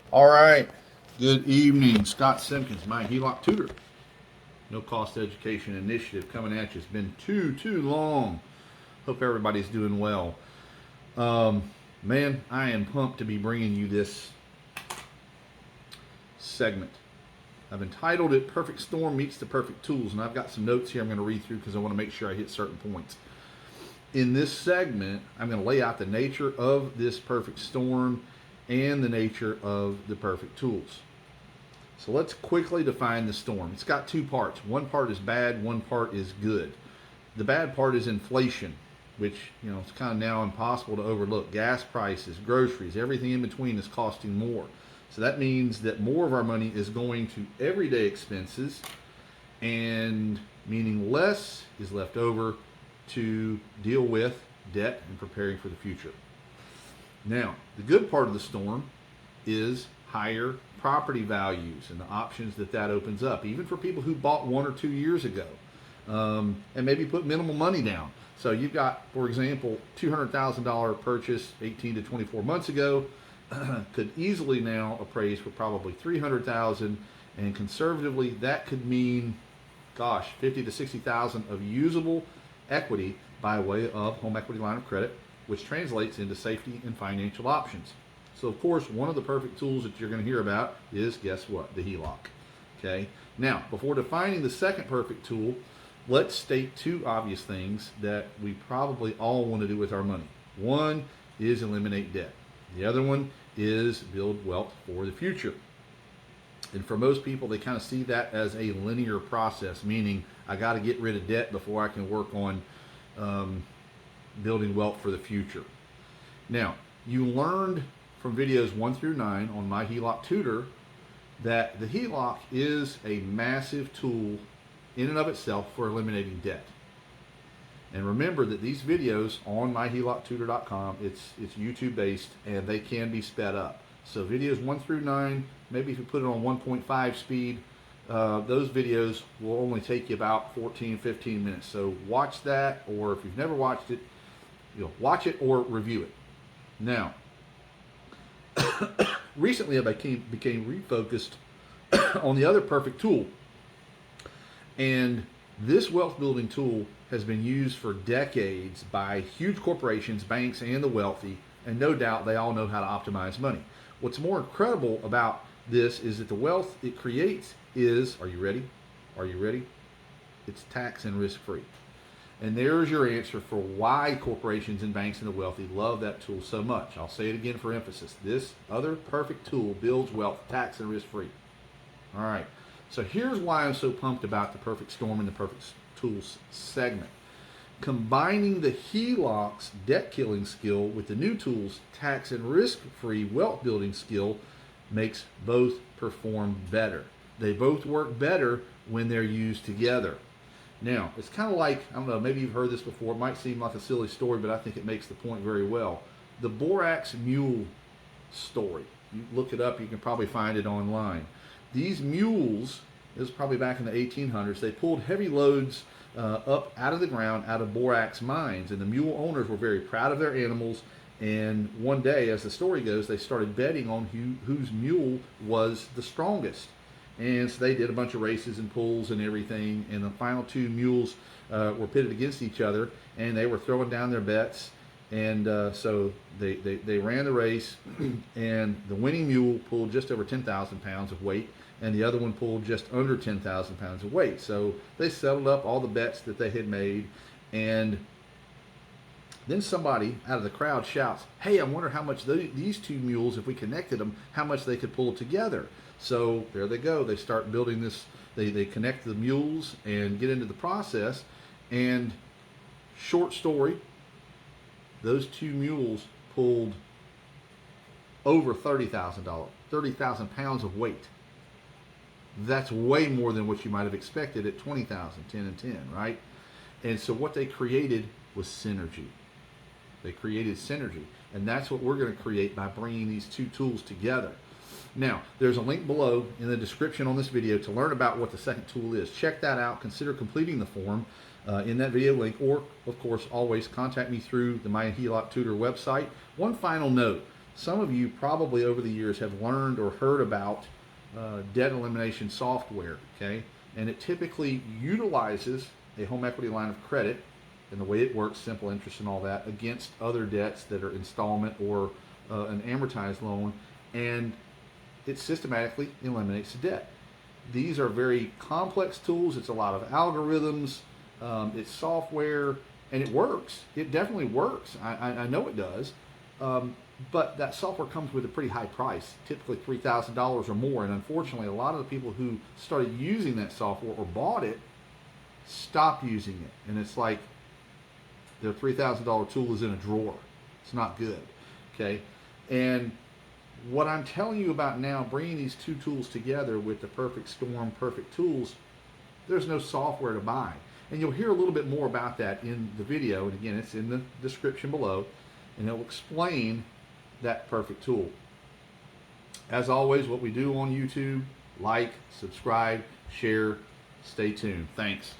All right. Good evening. Scott Simpkins, my HELOC tutor. No cost education initiative coming at you. It's been too long. Hope everybody's doing well. Man, I am pumped to be bringing you this segment. I've entitled it Perfect Storm Meets the Perfect Tools, and I've got some notes here I'm going to read through because I want to make sure I hit certain points. In this segment, I'm going to lay out the nature of this perfect storm and the nature of the perfect tools. So let's quickly define the storm. It's got two parts. One part is bad, one part is good. The bad part is inflation, which, it's kind of now impossible to overlook. Gas prices, groceries, everything in between is costing more. So that means that more of our money is going to everyday expenses, and meaning less is left over to deal with debt and preparing for the future. Now, the good part of the storm is higher property values and the options that opens up, even for people who bought 1 or 2 years ago, and maybe put minimal money down. So you've got, for example, $200,000 purchase 18 to 24 months ago could easily now appraise for probably $300,000, and conservatively that could mean, gosh, 50 to 60,000 of usable equity by way of home equity line of credit, which translates into safety and financial options. So of course, one of the perfect tools that you're going to hear about is, guess what? The HELOC. Okay. Now, before defining the second perfect tool, let's state two obvious things that we probably all want to do with our money. One is eliminate debt. The other one is build wealth for the future. And for most people, they kind of see that as a linear process, meaning I got to get rid of debt before I can work on building wealth for the future. Now, you learned from videos 1 through 9 on my HELOC tutor that the HELOC is a massive tool in and of itself for eliminating debt. And remember that these videos on myheloctutor.com, it's YouTube based, and they can be sped up. So videos 1 through 9, maybe if you put it on 1.5 speed, those videos will only take you about 15 minutes. So watch that, or if you've never watched it, watch it or review it. Now, recently I became refocused on the other perfect tool. And this wealth building tool has been used for decades by huge corporations, banks, and the wealthy, and no doubt they all know how to optimize money. What's more incredible about this is that the wealth it creates is, are you ready? Are you ready? It's tax and risk free. And there's your answer for why corporations and banks and the wealthy love that tool so much. I'll say it again for emphasis. This other perfect tool builds wealth tax and risk free. All right. So here's why I'm so pumped about the perfect storm and the perfect tools segment. Combining the HELOC's debt killing skill with the new tool's tax and risk free wealth building skill makes both perform better. They both work better when they're used together. Now, it's kind of like, I don't know, maybe you've heard this before. It might seem like a silly story, but I think it makes the point very well. The Borax Mule story. You look it up, you can probably find it online. These mules, this was probably back in the 1800s, they pulled heavy loads up out of the ground, out of borax mines, and the mule owners were very proud of their animals. And one day, as the story goes, they started betting on whose mule was the strongest. And so they did a bunch of races and pulls and everything, and the final two mules were pitted against each other, and they were throwing down their bets. And so they ran the race, and the winning mule pulled just over 10,000 pounds of weight, and the other one pulled just under 10,000 pounds of weight. So they settled up all the bets that they had made, and then somebody out of the crowd shouts, "Hey, I wonder how much these two mules, if we connected them, how much they could pull together." So there they go. They start building this. They connect the mules and get into the process. And short story, those two mules pulled over $30,000 pounds of weight. That's way more than what you might have expected at 20,000, 10 and 10, right? And so what they created was synergy. They created synergy. And that's what we're going to create by bringing these two tools together. Now, there's a link below in the description on this video to learn about what the second tool is. Check that out. Consider completing the form in that video link, or, of course, always contact me through the My HELOC Tutor website. One final note. some of you probably over the years have learned or heard about debt elimination software, okay? And it typically utilizes a home equity line of credit, and the way it works, simple interest and all that, against other debts that are installment or an amortized loan, and it systematically eliminates the debt. These are very complex tools. It's a lot of algorithms. It's software, and it works. It definitely works. I know it does. But that software comes with a pretty high price, typically $3,000 or more. And unfortunately, a lot of the people who started using that software or bought it stopped using it. And it's like their $3,000 tool is in a drawer. It's not good. Okay. And what I'm telling you about now, bringing these two tools together with the Perfect Storm, Perfect Tools, there's no software to buy. And you'll hear a little bit more about that in the video. And again, it's in the description below. And it'll explain that perfect tool. As always, what we do on YouTube, like, subscribe, share, stay tuned. Thanks.